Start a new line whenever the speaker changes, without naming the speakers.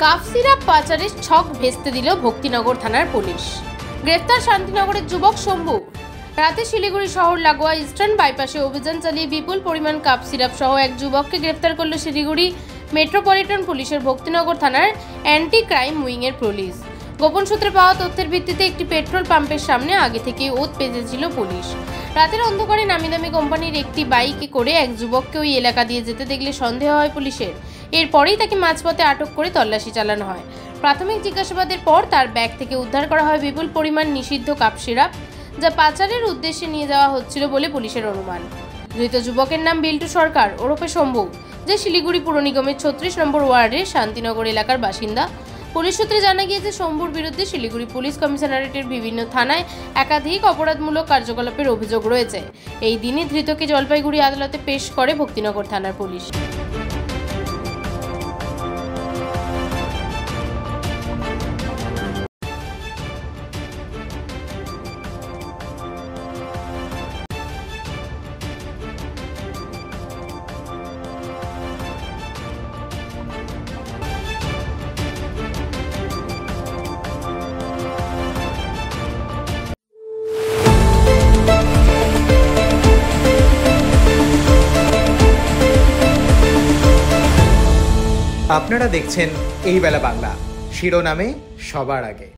Cough syrup পাচারের ছক ভেস্তে দিল ভক্তিনগর থানার পুলিশ। গ্রেফতার শান্তিনগরের যুবক শম্ভু। রাতে শিলিগুড়ি শহর লাগোয়া ইস্টার্ন বাইপাসে অভিযান চালিয়ে বিপুল পরিমাণ কাফ সিরাপ সহ এক যুবককে গ্রেফতার করল শিলিগুড়ি মেট্রোপলিটন পুলিশের ভক্তিনগর থানার অ্যান্টি ক্রাইম উইংয়ের পুলিশ। গোপন সূত্রে পাওয়া তথ্যের ভিত্তিতে একটি পেট্রোল পাম্পের সামনে আগে থেকেই ওত পেতেছিল পুলিশ। রাতের অন্ধকারে নামিদামি কোম্পানির একটি বাইকে করে এক যুবককে ওই এলাকা দিয়ে যেতে দেখলে সন্দেহ হয় পুলিশের। এরপরেই তাকে মাঝপথে আটক করে তল্লাশি চালানো হয়। প্রাথমিক জিজ্ঞাসাবাদের পর তার ব্যাগ থেকে উদ্ধার করা হয় বিপুল পরিমাণ নিষিদ্ধ কাপ সিরাপ, যা পাচারের উদ্দেশ্যে নিয়ে যাওয়া হচ্ছিল বলে পুলিশের অনুমান। ধৃত যুবকের নাম বিল্টু সরকার ওরফে শম্ভু, যে শিলিগুড়ি পুর নিগমের 36 নম্বর ওয়ার্ডের শান্তিনগর এলাকার বাসিন্দা। পুলিশ সূত্রে জানা গিয়েছে, শম্ভুর বিরুদ্ধে শিলিগুড়ি পুলিশ কমিশনারেটের বিভিন্ন থানায় একাধিক অপরাধমূলক কার্যকলাপের অভিযোগ রয়েছে। এই দিনই ধৃতকে জলপাইগুড়ি আদালতে পেশ করে ভক্তিনগর থানার পুলিশ।
আপনারা দেখছেন এই বেলা বাংলা, শিরোনামে সবার আগে।